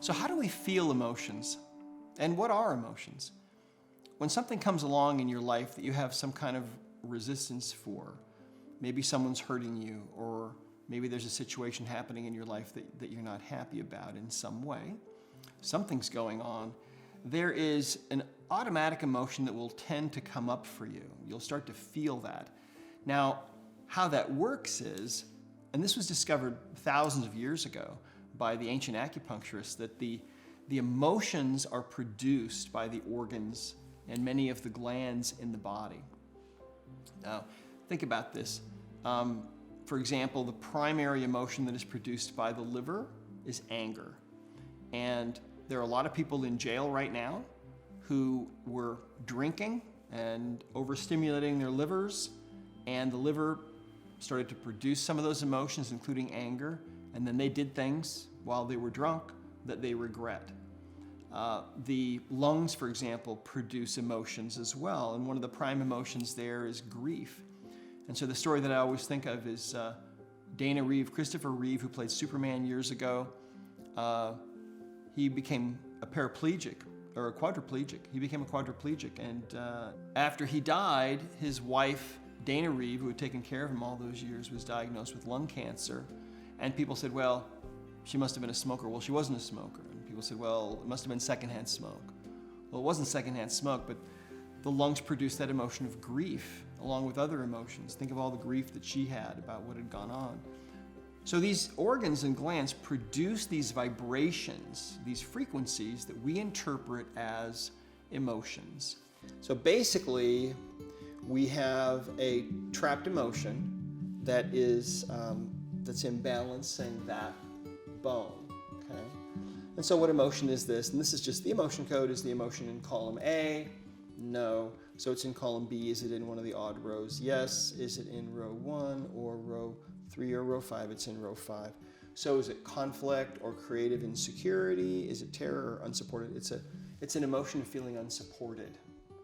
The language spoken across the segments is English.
So how do we feel emotions? And what are emotions? When something comes along in your life that you have some kind of resistance for, maybe someone's hurting you, or maybe there's a situation happening in your life that you're not happy about in some way, something's going on, there is an automatic emotion that will tend to come up for you. You'll start to feel that. Now, how that works is, and this was discovered thousands of years ago by the ancient acupuncturists, that the emotions are produced by the organs and many of the glands in the body. Now, think about this. For example, the primary emotion that is produced by the liver is anger. And there are a lot of people in jail right now who were drinking and overstimulating their livers, and the liver started to produce some of those emotions, including anger, and then they did things while they were drunk that they regret. The lungs, for example, produce emotions as well, and one of the prime emotions there is grief. And so the story that I always think of is Christopher Reeve, who played Superman years ago. He became a paraplegic, or a quadriplegic. He became a quadriplegic, and after he died, his wife, Dana Reeve, who had taken care of him all those years, was diagnosed with lung cancer. And people said, well, she must have been a smoker. Well, she wasn't a smoker. And people said, well, it must have been secondhand smoke. Well, it wasn't secondhand smoke, but the lungs produced that emotion of grief, along with other emotions. Think of all the grief that she had about what had gone on. So these organs and glands produce these vibrations, these frequencies that we interpret as emotions. So basically, we have a trapped emotion that is that's imbalancing that bone. Okay. And so what emotion is this? And this is just the emotion code. Is the emotion in column A? No. So it's in column B. Is it in one of the odd rows? Yes. Is it in row 1 or row 3 or row 5? It's in row 5. So is it conflict or creative insecurity? Is it terror or unsupported? It's an emotion of feeling unsupported.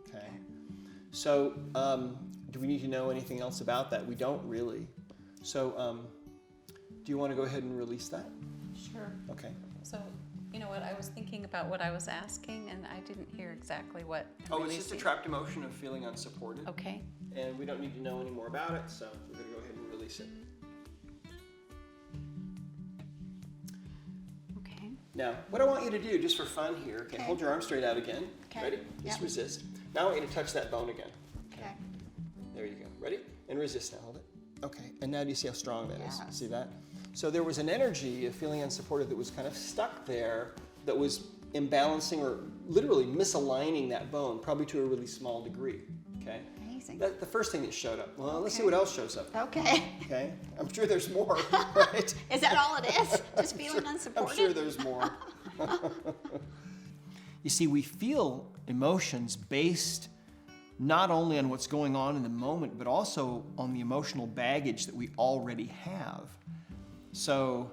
Okay. So do we need to know anything else about that? We don't really. So do you want to go ahead and release that? Sure. Okay. So, you know what, I was thinking about what I was asking, and I didn't hear exactly what. Oh, it's just a trapped emotion of feeling unsupported. Okay. And we don't need to know any more about it, so we're going to go ahead and release it. Okay. Now, what I want you to do, just for fun here, okay, hold your arm straight out again. Okay. Ready? Just resist. Now I want you to touch that bone again. Okay. There you go. Ready? And resist now. Hold it. Okay. And now do you see how strong that is? Yes. See that? So there was an energy of feeling unsupported that was kind of stuck there, that was imbalancing or literally misaligning that bone, probably to a really small degree. Okay. Amazing. That's the first thing that showed up. Well, let's see what else shows up. Okay. Okay. I'm sure there's more, right? Is that all it is? Just feeling unsupported? I'm sure there's more. You see, we feel emotions based not only on what's going on in the moment, but also on the emotional baggage that we already have. So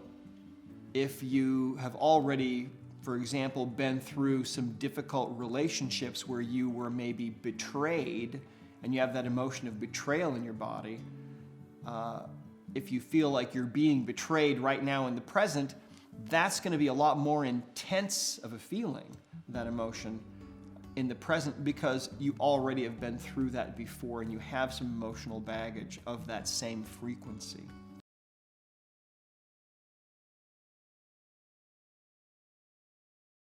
if you have already, for example, been through some difficult relationships where you were maybe betrayed, and you have that emotion of betrayal in your body, if you feel like you're being betrayed right now in the present, that's going to be a lot more intense of a feeling, that emotion, in the present, because you already have been through that before and you have some emotional baggage of that same frequency.